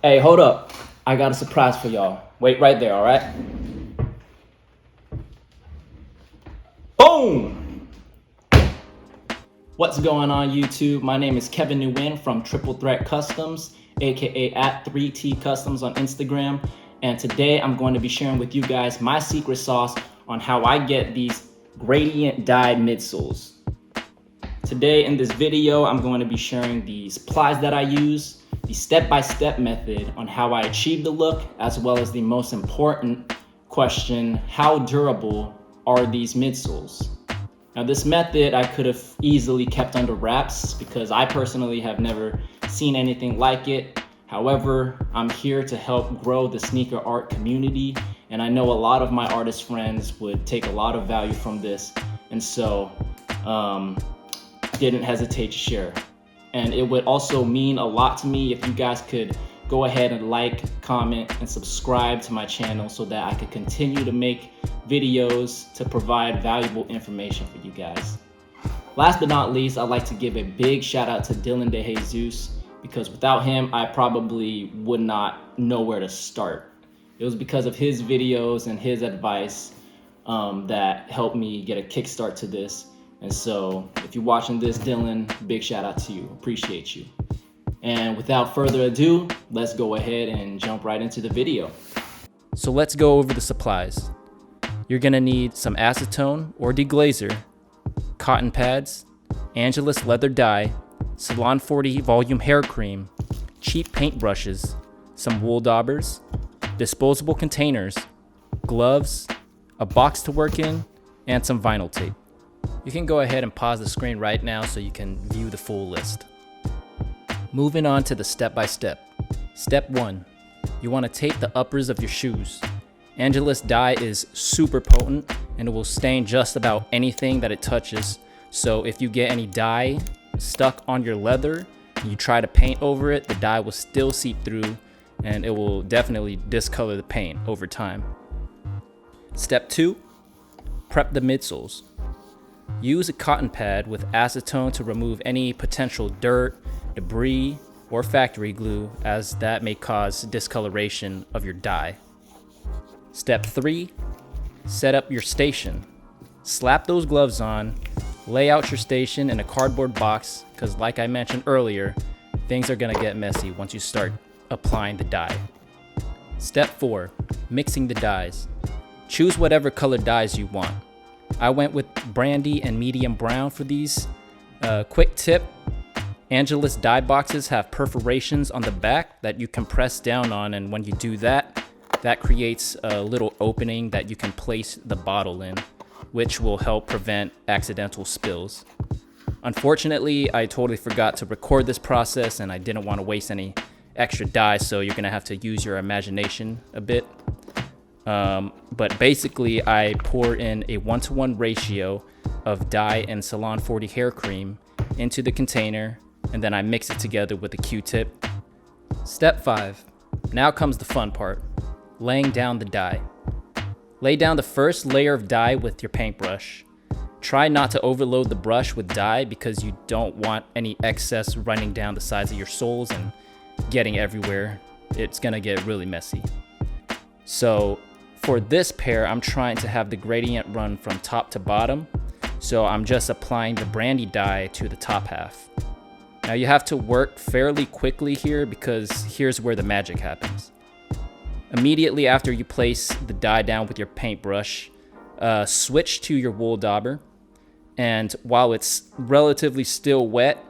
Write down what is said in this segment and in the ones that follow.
Hey, hold up. I got a surprise for y'all. Wait right there, all right? Boom! What's going on, YouTube? My name is Kevin Nguyen from Triple Threat Customs, aka at 3T Customs on Instagram. And today I'm going to be sharing with you guys my secret sauce on how I get these gradient dyed midsoles. Today in this video, I'm going to be sharing the supplies that I use, the step-by-step method on how I achieve the look, as well as the most important question, how durable are these midsoles? Now this method I could have easily kept under wraps because I personally have never seen anything like it. However, I'm here to help grow the sneaker art community, and I know a lot of my artist friends would take a lot of value from this, and so didn't hesitate to share. And it would also mean a lot to me if you guys could go ahead and like, comment, and subscribe to my channel so that I could continue to make videos to provide valuable information for you guys. Last but not least, I'd like to give a big shout out to Dylan DeJesus because without him, I probably would not know where to start. It was because of his videos and his advice that helped me get a kickstart to this. And so if you're watching this, Dylan, big shout out to you. Appreciate you. And without further ado, let's go ahead and jump right into the video. So let's go over the supplies. You're gonna need some acetone or deglazer, cotton pads, Angelus leather dye, Salon 40 volume hair cream, cheap paint brushes, some wool daubers, disposable containers, gloves, a box to work in, and some vinyl tape. You can go ahead and pause the screen right now so you can view the full list. Moving on to the step-by-step. Step 1. You want to tape the uppers of your shoes. Angelus dye is super potent and it will stain just about anything that it touches. So if you get any dye stuck on your leather and you try to paint over it, the dye will still seep through and it will definitely discolor the paint over time. Step 2. Prep the midsoles. Use a cotton pad with acetone to remove any potential dirt, debris, or factory glue, as that may cause discoloration of your dye. Step 3. Set up your station. Slap those gloves on, lay out your station in a cardboard box, because like I mentioned earlier, things are going to get messy once you start applying the dye. Step 4. Mixing the dyes. Choose whatever color dyes you want. I went with brandy and medium brown for these. Quick tip, Angelus dye boxes have perforations on the back that you can press down on, and when you do that, that creates a little opening that you can place the bottle in, which will help prevent accidental spills. Unfortunately, I totally forgot to record this process and I didn't want to waste any extra dye, so you're gonna have to use your imagination a bit. But basically I pour in a 1-to-1 ratio of dye and Salon 40 hair cream into the container, and then I mix it together with a Q-tip. Step 5. Now comes the fun part, laying down the dye. Lay down the first layer of dye with your paintbrush. Try not to overload the brush with dye because you don't want any excess running down the sides of your soles and getting everywhere. It's gonna get really messy. So for this pair, I'm trying to have the gradient run from top to bottom, so I'm just applying the brandy dye to the top half. Now you have to work fairly quickly here because here's where the magic happens. Immediately after you place the dye down with your paintbrush, switch to your wool dauber, and while it's relatively still wet,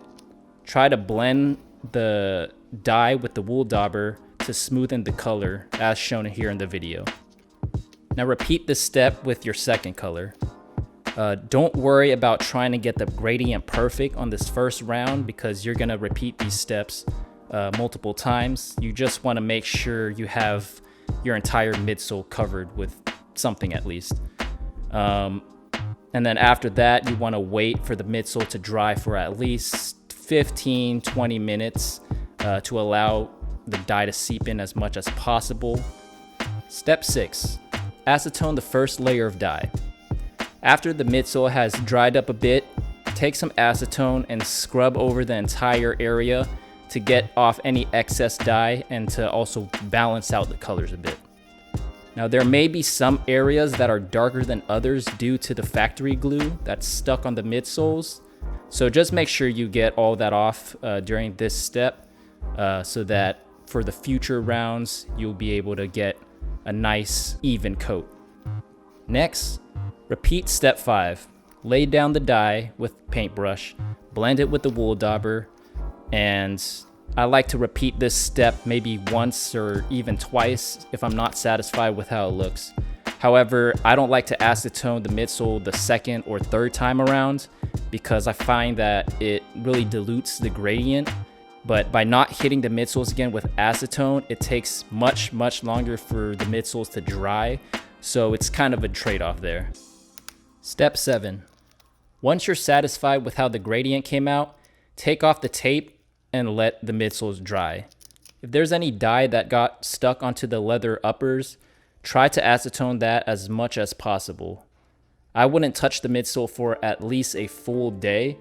try to blend the dye with the wool dauber to smoothen the color as shown here in the video. Now repeat this step with your second color. Don't worry about trying to get the gradient perfect on this first round because you're gonna repeat these steps multiple times. You just wanna make sure you have your entire midsole covered with something at least. And then after that, you wanna wait for the midsole to dry for at least 15-20 minutes to allow the dye to seep in as much as possible. Step 6. Acetone the first layer of dye. After the midsole has dried up a bit, take some acetone and scrub over the entire area to get off any excess dye and to also balance out the colors a bit. Now there may be some areas that are darker than others due to the factory glue that's stuck on the midsoles. So just make sure you get all that off during this step so that for the future rounds, you'll be able to get a nice even coat. Next, repeat step 5. Lay down the dye with paintbrush, blend it with the wool dauber, and I like to repeat this step maybe once or even twice if I'm not satisfied with how it looks. However, I don't like to acetone the midsole the second or third time around because I find that it really dilutes the gradient. But by not hitting the midsoles again with acetone, it takes much longer for the midsoles to dry. So it's kind of a trade-off there. Step 7. Once you're satisfied with how the gradient came out, take off the tape and let the midsoles dry. If there's any dye that got stuck onto the leather uppers, try to acetone that as much as possible. I wouldn't touch the midsole for at least a full day.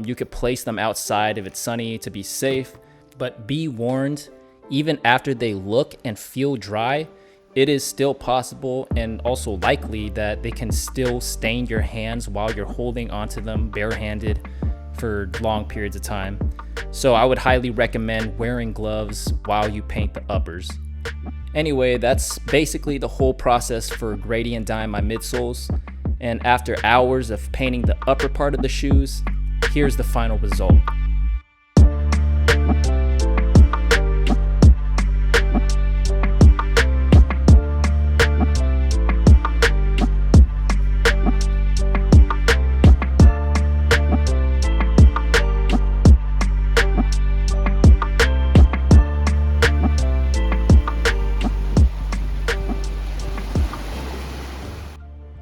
You could place them outside if it's sunny to be safe, but be warned, even after they look and feel dry, it is still possible and also likely that they can still stain your hands while you're holding onto them barehanded for long periods of time. So I would highly recommend wearing gloves while you paint the uppers. Anyway, that's basically the whole process for gradient dyeing my midsoles. And after hours of painting the upper part of the shoes, here's the final result.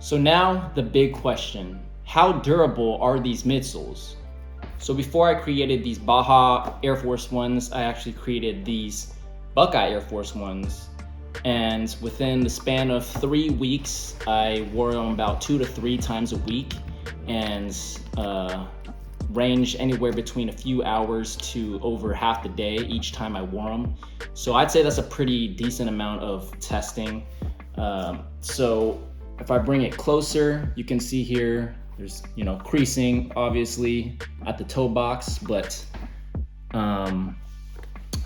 So now the big question, how durable are these midsoles? So before I created these Baja Air Force Ones, I actually created these Buckeye Air Force Ones. And within the span of 3 weeks, I wore them about 2 to 3 times a week and ranged anywhere between a few hours to over half the day each time I wore them. So I'd say that's a pretty decent amount of testing. So if I bring it closer, you can see here, there's, creasing obviously at the toe box, but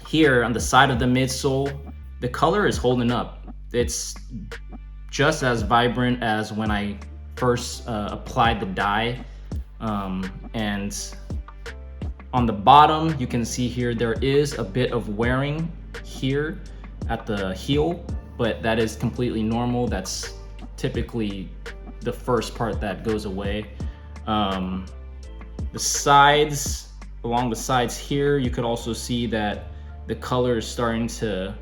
here on the side of the midsole, the color is holding up. It's just as vibrant as when I first applied the dye. And on the bottom, you can see here, there is a bit of wearing here at the heel, but that is completely normal. That's typically the first part that goes away. The sides, along the sides here, you could also see that the color is starting to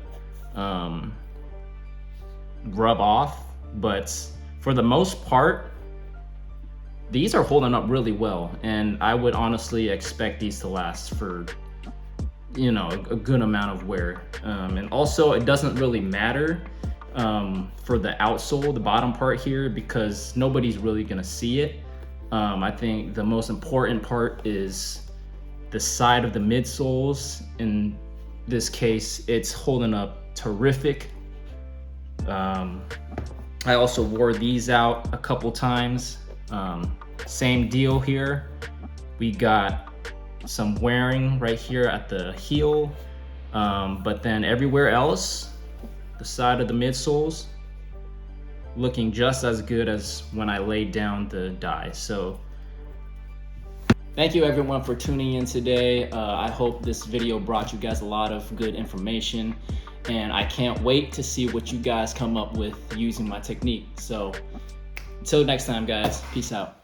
rub off, but for the most part, these are holding up really well, and I would honestly expect these to last for a good amount of wear. And also, it doesn't really matter for the outsole, the bottom part here, because nobody's really gonna see it. I think the most important part is the side of the midsoles. In this case, it's holding up terrific. I also wore these out a couple times. Same deal here. We got some wearing right here at the heel, but then everywhere else, the side of the midsoles, looking just as good as when I laid down the dye. So thank you everyone for tuning in today. I hope this video brought you guys a lot of good information, and I can't wait to see what you guys come up with using my technique. So until next time, guys, peace out.